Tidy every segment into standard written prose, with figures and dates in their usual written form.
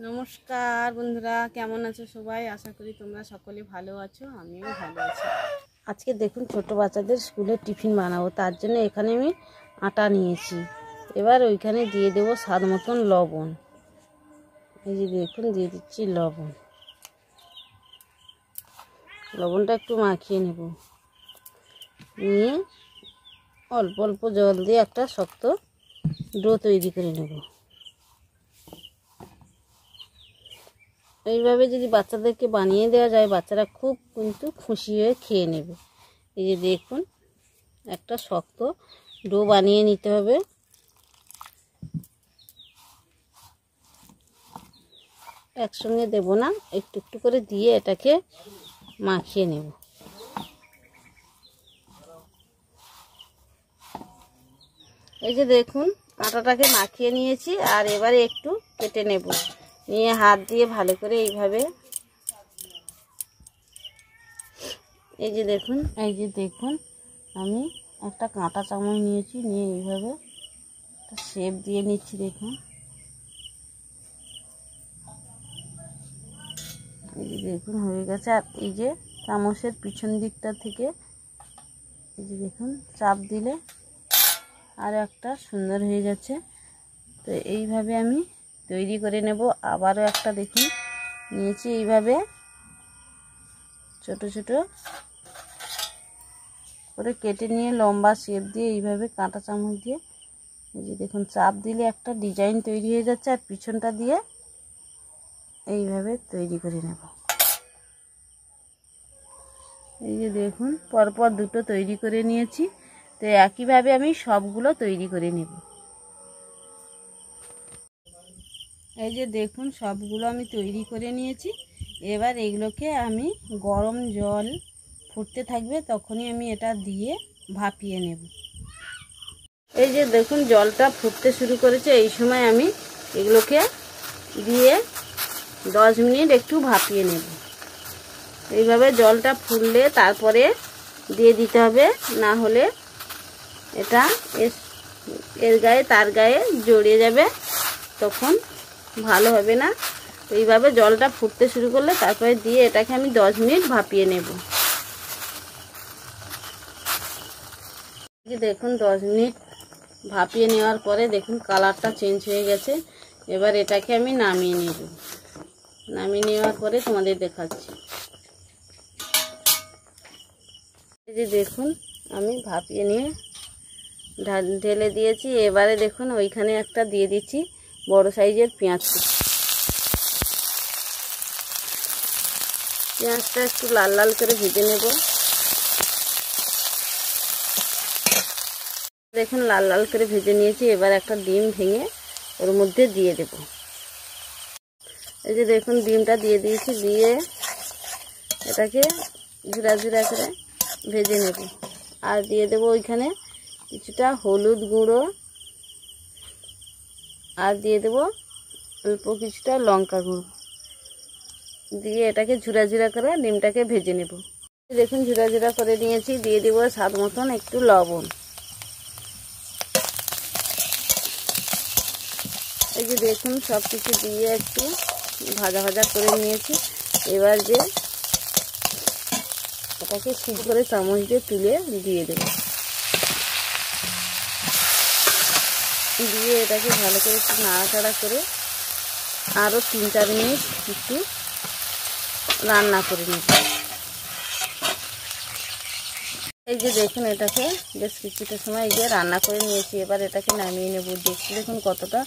নমস্কার বন্ধুরা, কেমন আছো সবাই? আশা করি তোমরা সকলে ভালো আছো, আমিও ভালো আছি। আজকে দেখুন ছোট বাচ্চাদের স্কুলে টিফিন বানাবো, তার জন্য এখানে আমি আটা নিয়েছি। এবার ওইখানে দিয়ে দেবো স্বাদ মতন লবণ। এই যে দেখুন দিয়ে দিচ্ছি লবণ। লবণটা একটু মাখিয়ে নেব, নিয়ে অল্প অল্প জল দিয়ে একটা শক্ত ডো তৈরি করে নেব। এইভাবে যদি বাচ্চাদেরকে বানিয়ে দেওয়া যায়, বাচ্চারা খুব কিন্তু খুশি হয়ে খেয়ে নেবে। এই যে দেখুন একটা শক্ত ডো বানিয়ে নিতে হবে। একসঙ্গে দেব না, একটু একটু করে দিয়ে এটাকে মাখিয়ে নেব। এই যে দেখুন আটাটাকে মাখিয়ে নিয়েছি, আর এবারে একটু কেটে নেব। নিয়ে হাত দিয়ে ভালো করে এইভাবে, এই যে দেখুন আমি একটা কাঁটা চামচ নিয়েছি, নিয়ে এইভাবে একটা শেপ দিয়ে নিচ্ছি। দেখুন এই যে দেখুন হয়ে গেছে। আর এই যে চামচের পিছন দিকটা থেকে এই যে দেখুন চাপ দিলে আর একটা সুন্দর হয়ে যাচ্ছে। তো এইভাবে আমি তৈরি করে নেব। আবারও একটা দেখুন নিয়েছি, এইভাবে ছোট ছোট করে কেটে নিয়ে লম্বা শেপ দিয়ে এইভাবে কাঁটা চামচ দিয়ে এই যে দেখুন চাপ দিলে একটা ডিজাইন তৈরি হয়ে যাচ্ছে। আর পিছনটা দিয়ে এইভাবে তৈরি করে নেব। এই যে দেখুন পরপর দুটো তৈরি করে নিয়েছি। তো একইভাবে আমি সবগুলো তৈরি করে নেব। এই যে দেখুন সবগুলো আমি তৈরি করে নিয়েছি। এবার এগুলোকে আমি গরম জল ফুটতে থাকবে, তখনই আমি এটা দিয়ে ভাপিয়ে নেব। এই যে দেখুন জলটা ফুটতে শুরু করেছে, এই সময় আমি এগুলোকে দিয়ে 10 মিনিট একটু ভাপিয়ে নেব। এইভাবে জলটা ফুটলে তারপরে দিয়ে দিতে হবে, না হলে এটা এর গায়ে তার গায়ে জড়িয়ে যাবে, তখন ভালো হবে না। এইভাবে জলটা ফুটতে শুরু করলে তারপরে দিয়ে এটাকে আমি 10 মিনিট ভাপিয়ে নেব। দেখুন 10 মিনিট ভাপিয়ে নেওয়ার পরে দেখুন কালারটা চেঞ্জ হয়ে গেছে। এবার এটাকে আমি নামিয়ে নেব। নামিয়ে নেওয়ার পরে তোমাদের দেখাচ্ছি। এই যে দেখুন আমি ভাপিয়ে নিয়ে ঢেলে দিয়েছি। এবারে দেখুন ওইখানে একটা দিয়ে দিচ্ছি বড় সাইজের পেঁয়াজ। পেঁয়াজটা একটু লাল লাল করে ভেজে নেব। দেখুন লাল লাল করে ভেজে নিয়েছি। এবার একটা ডিম ভেঙে ওর মধ্যে দিয়ে দেব। এই যে দেখুন ডিমটা দিয়ে দিয়েছি, দিয়ে এটাকে ঝুরা ঝুরা করে ভেজে নেব। আর দিয়ে দেব ওইখানে কিছুটা হলুদ গুঁড়ো, আর দিয়ে দেব অল্প কিছুটা লঙ্কা গুঁড়ো, দিয়ে এটাকে ঝুরা ঝুরা করে ডিমটাকে ভেজে নেব। দেখুন ঝুরা ঝুরা করে নিয়েছি, দিয়ে দেব স্বাদ মতন একটু লবণ। এই যে দেখুন সব কিছু দিয়ে একটু ভাজা ভাজা করে নিয়েছি। এবার যে এটাকে সিদ্ধ করে চামচ দিয়ে তুলে দিয়ে দেব। দিয়ে এটাকে ভালো করে একটু নাড়াচাড়া করে আরও 3-4 মিনিট একটু রান্না করে নেব। এই যে দেখুন এটাকে বেশ কিছুটা সময় এই যে রান্না করে নিয়েছি। এবার এটাকে নামিয়ে নেব। দেখতে দেখুন কতটা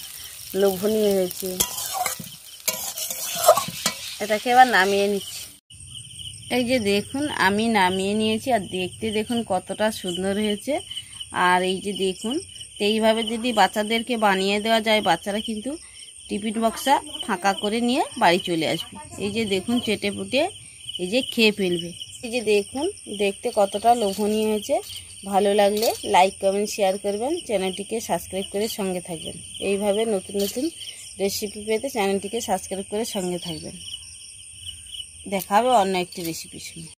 লোভনীয় হয়েছে। এটাকে এবার নামিয়ে নিচ্ছি। এই যে দেখুন আমি নামিয়ে নিয়েছি, আর দেখতে দেখুন কতটা সুন্দর হয়েছে। আর এই যে দেখুন এইভাবে যদি বাচ্চাদেরকে বানিয়ে দেওয়া যায়, বাচ্চারা কিন্তু টিফিন বক্সটা ফাঁকা করে নিয়ে বাড়ি চলে আসবে। এই যে দেখুন চেটে পুটে এই যে খেয়ে ফেলবে। এই যে দেখুন দেখতে কতটা লোভনীয় হয়েছে। ভালো লাগলে লাইক কমেন্ট শেয়ার করবেন, চ্যানেলটিকে সাবস্ক্রাইব করে সঙ্গে থাকবেন। এইভাবে নতুন নতুন রেসিপি পেতে চ্যানেলটিকে সাবস্ক্রাইব করে সঙ্গে থাকবেন। দেখা হবে অন্য একটি রেসিপির সঙ্গে।